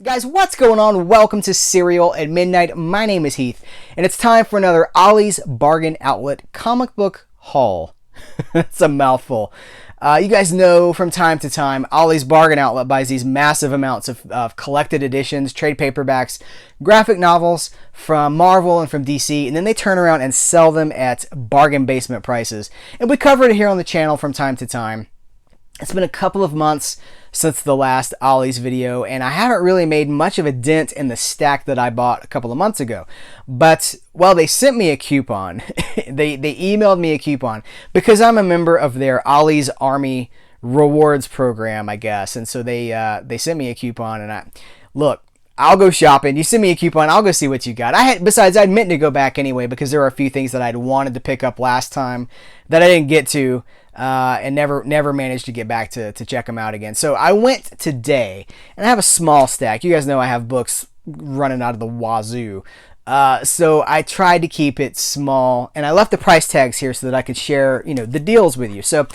Guys, what's going on? Welcome to Cereal at Midnight. My name is Heath, and it's time for another Ollie's Bargain Outlet comic book haul. It's a mouthful. You guys know from time to time, Ollie's Bargain Outlet buys these massive amounts of collected editions, trade paperbacks, graphic novels from Marvel and from DC, and then they turn around and sell them at bargain basement prices. And we cover it here on the channel from time to time. It's been a couple of months since the last Ollie's video, and I haven't really made much of a dent in the stack that I bought a couple of months ago. But, well, they sent me a coupon. they emailed me a coupon because I'm a member of their Ollie's Army Rewards program, I guess. And so they sent me a coupon, and look, I'll go shopping. You send me a coupon, I'll go see what you got. Besides, I'd meant to go back anyway because there were a few things that I'd wanted to pick up last time that I didn't get to. And never managed to get back to check them out again. So I went today, and I have a small stack. You guys know I have books running out of the wazoo. So I tried to keep it small, and I left the price tags here so that I could share, the deals with you. So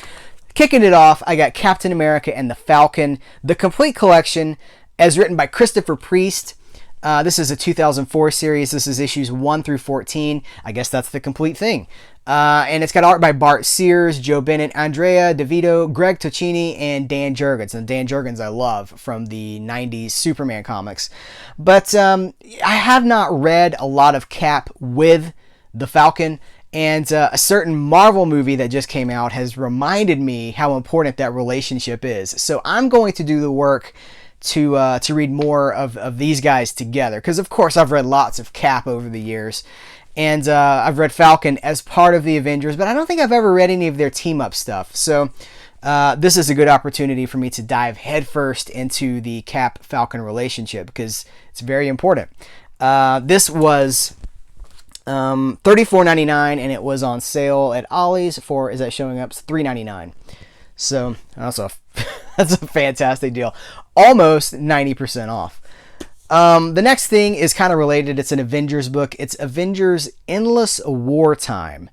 kicking it off, I got Captain America and the Falcon, the complete collection, as written by Christopher Priest. This is a 2004 series. This is issues 1 through 14. I guess that's the complete thing. And it's got art by Bart Sears, Joe Bennett, Andrea DeVito, Greg Tocchini, and Dan Jurgens. And Dan Jurgens I love from the 90s Superman comics. But I have not read a lot of Cap with the Falcon. And a certain Marvel movie that just came out has reminded me how important that relationship is. So I'm going to do the work to read more of these guys together. Because, of course, I've read lots of Cap over the years. And I've read Falcon as part of the Avengers, but I don't think I've ever read any of their team-up stuff. So this is a good opportunity for me to dive headfirst into the Cap-Falcon relationship because it's very important. This was $34.99, and it was on sale at Ollie's for, is that showing up? It's $3.99. So that's a fantastic deal. Almost 90% off. The next thing is kind of related. It's an Avengers book. It's Avengers Endless Wartime.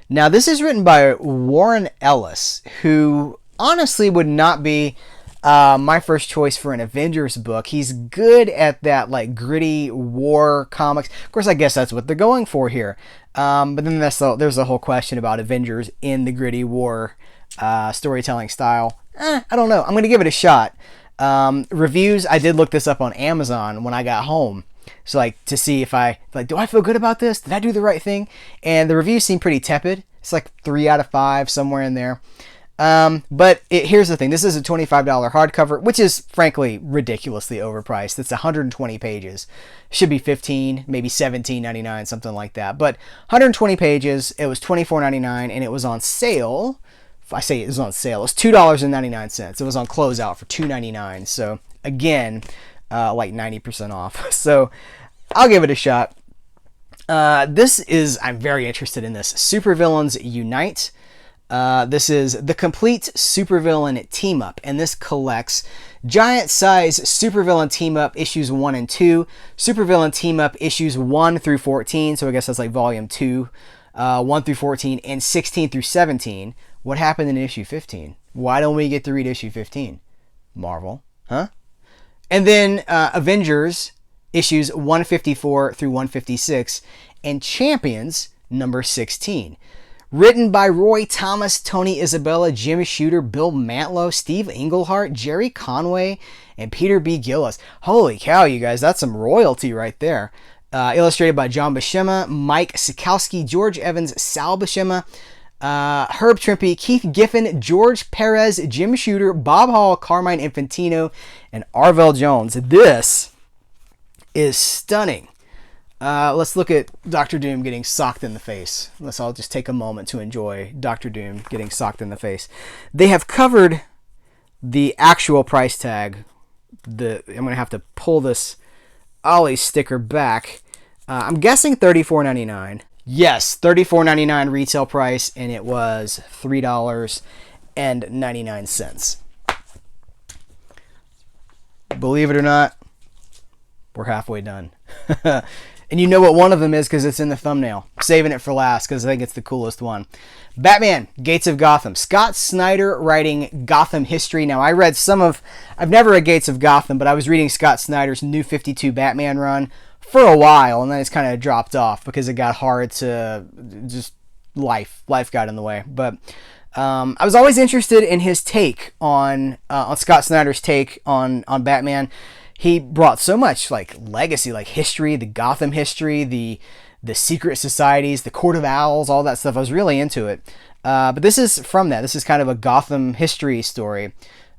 Now, this is written by Warren Ellis, who honestly would not be my first choice for an Avengers book. He's good at that gritty war comics. Of course, I guess that's what they're going for here. But then there's a whole question about Avengers in the gritty war storytelling style. I don't know. I'm going to give it a shot. Reviews, I did look this up on Amazon when I got home. So to see if do I feel good about this? Did I do the right thing? And the reviews seem pretty tepid. It's 3 out of 5, somewhere in there. But here's the thing. This is a $25 hardcover, which is frankly ridiculously overpriced. It's 120 pages. Should be $15, maybe $17.99, something like that. But 120 pages, it was $24.99, and it was on sale. I say it was on sale. It was $2.99. It was on closeout for $2.99. So again, 90% off. So I'll give it a shot. I'm very interested in this. Supervillains Unite. This is the complete supervillain team up, and this collects giant size supervillain team up issues 1 and 2, supervillain team up issues 1 through 14. So I guess that's volume 2, 1 through 14, and 16 through 17. What happened in issue 15? Why don't we get to read issue 15? Marvel, huh? And then Avengers issues 154 through 156 and Champions number 16. Written by Roy Thomas, Tony Isabella, Jim Shooter, Bill Mantlo, Steve Englehart, Jerry Conway, and Peter B. Gillis. Holy cow, you guys, that's some royalty right there. Illustrated by John Buscema, Mike Sikowski, George Evans, Sal Buscema, Herb Trimpe, Keith Giffen, George Perez, Jim Shooter, Bob Hall, Carmine Infantino, and Arvell Jones. This is stunning. Let's look at Dr. Doom getting socked in the face. I'll just take a moment to enjoy Dr. Doom getting socked in the face. They have covered the actual price tag. I'm going to have to pull this Ollie sticker back. I'm guessing $34.99. Yes, $34.99 retail price, and it was $3.99. Believe it or not, we're halfway done. And you know what one of them is because it's in the thumbnail. I'm saving it for last because I think it's the coolest one. Batman, Gates of Gotham. Scott Snyder writing Gotham history. Now, I've never read Gates of Gotham, but I was reading Scott Snyder's New 52 Batman run for a while, and then it's kind of dropped off because it got hard to just life got in the way. But I was always interested in his take on Scott Snyder's take on Batman. He brought so much like legacy, like history, the Gotham history, the secret societies, the Court of Owls, all that stuff. I was really into it. But this is from that. This is kind of a Gotham history story.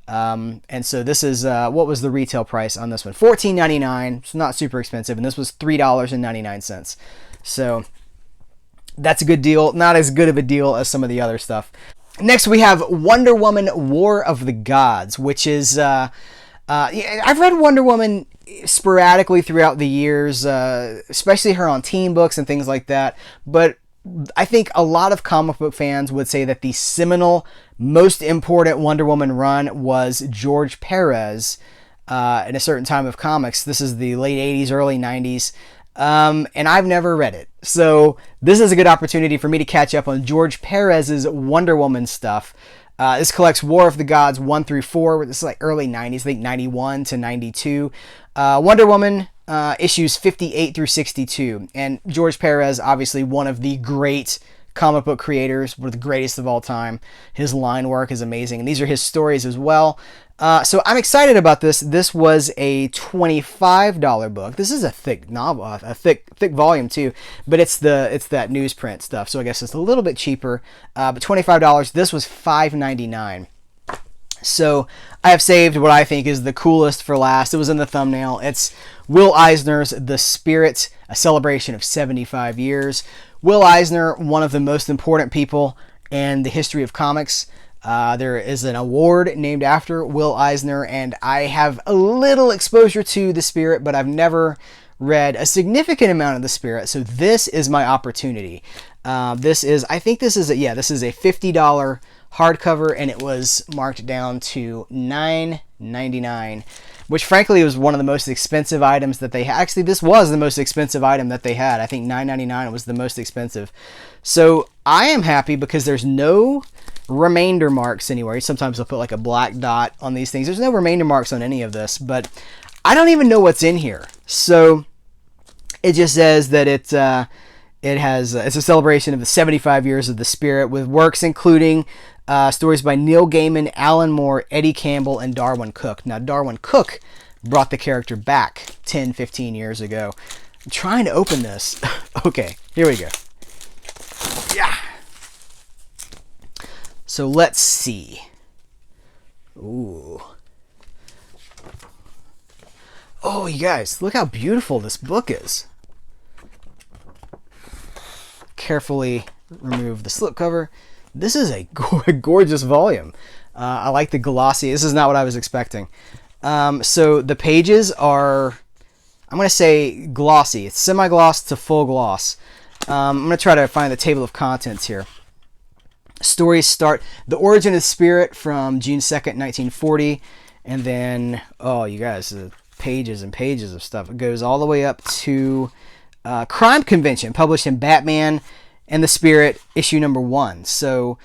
And so this is, what was the retail price on this one? $14.99. It's not super expensive. And this was $3.99. So that's a good deal. Not as good of a deal as some of the other stuff. Next, we have Wonder Woman War of the Gods, which is, I've read Wonder Woman sporadically throughout the years, especially her on teen books and things like that. But I think a lot of comic book fans would say that the seminal, most important Wonder Woman run was George Perez in a certain time of comics. This is the late 80s, early 90s. And I've never read it. So this is a good opportunity for me to catch up on George Perez's Wonder Woman stuff. This collects War of the Gods 1 through 4. This is like early 90s, I think 91 to 92. Wonder Woman issues 58 through 62. And George Perez, obviously one of the great comic book creators, one of the greatest of all time. His line work is amazing. And these are his stories as well. So I'm excited about this. This was a $25 book. This is a thick novel, a thick volume too, but it's that newsprint stuff. So I guess it's a little bit cheaper, but $25. This was $5.99. So I have saved what I think is the coolest for last. It was in the thumbnail. It's Will Eisner's The Spirit, a celebration of 75 years. Will Eisner, one of the most important people in the history of comics. There is an award named after Will Eisner, and I have a little exposure to The Spirit, but I've never read a significant amount of The Spirit, so this is my opportunity. This is a $50 hardcover, and it was marked down to $9.99, which frankly was one of the most expensive items that they had. Actually, this was the most expensive item that they had. I think $9.99 was the most expensive. So I am happy because there's no remainder marks anywhere. Sometimes they'll put like a black dot on these things. There's no remainder marks on any of this, but I don't even know what's in here. So it just says that it's a celebration of the 75 years of The Spirit, with works including stories by Neil Gaiman, Alan Moore, Eddie Campbell, and Darwin Cook. Now, Darwin Cook brought the character back 10, 15 years ago. I'm trying to open this. Okay, here we go. Yeah. So let's see. Ooh. Oh, you guys, look how beautiful this book is. Carefully remove the slipcover. This is a gorgeous volume. I like the glossy. This is not what I was expecting. So the pages are, I'm going to say glossy. It's semi-gloss to full gloss. I'm going to try to find the table of contents here. Stories start, The Origin of the Spirit from June 2nd, 1940. And then, oh, you guys, pages and pages of stuff. It goes all the way up to Crime Convention, published in Batman and the Spirit, issue number 1. So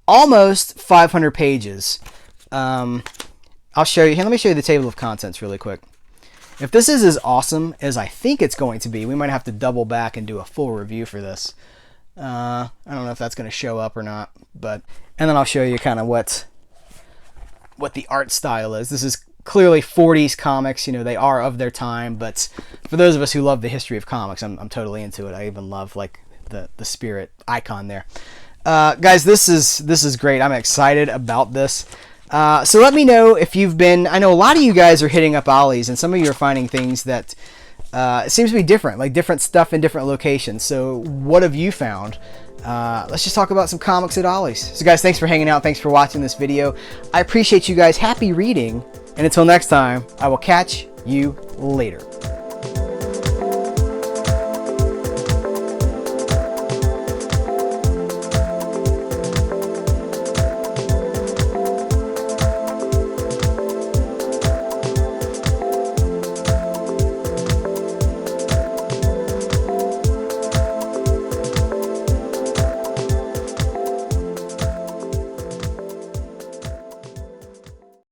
almost 500 pages. I'll show you. Here, let me show you the table of contents really quick. If this is as awesome as I think it's going to be, we might have to double back and do a full review for this. I don't know if that's going to show up or not, but, and then I'll show you kind of what the art style is. This is clearly 40s comics. You know, they are of their time, but for those of us who love the history of comics, I'm totally into it. I even love like the Spirit icon there. Guys, this is great. I'm excited about this. So let me know if you've been, I know a lot of you guys are hitting up Ollie's, and some of you are finding things that it seems to be different, like different stuff in different locations. So what have you found? Let's just talk about some comics at Ollie's. So guys, thanks for hanging out. Thanks for watching this video. I appreciate you guys. Happy reading. And until next time, I will catch you later.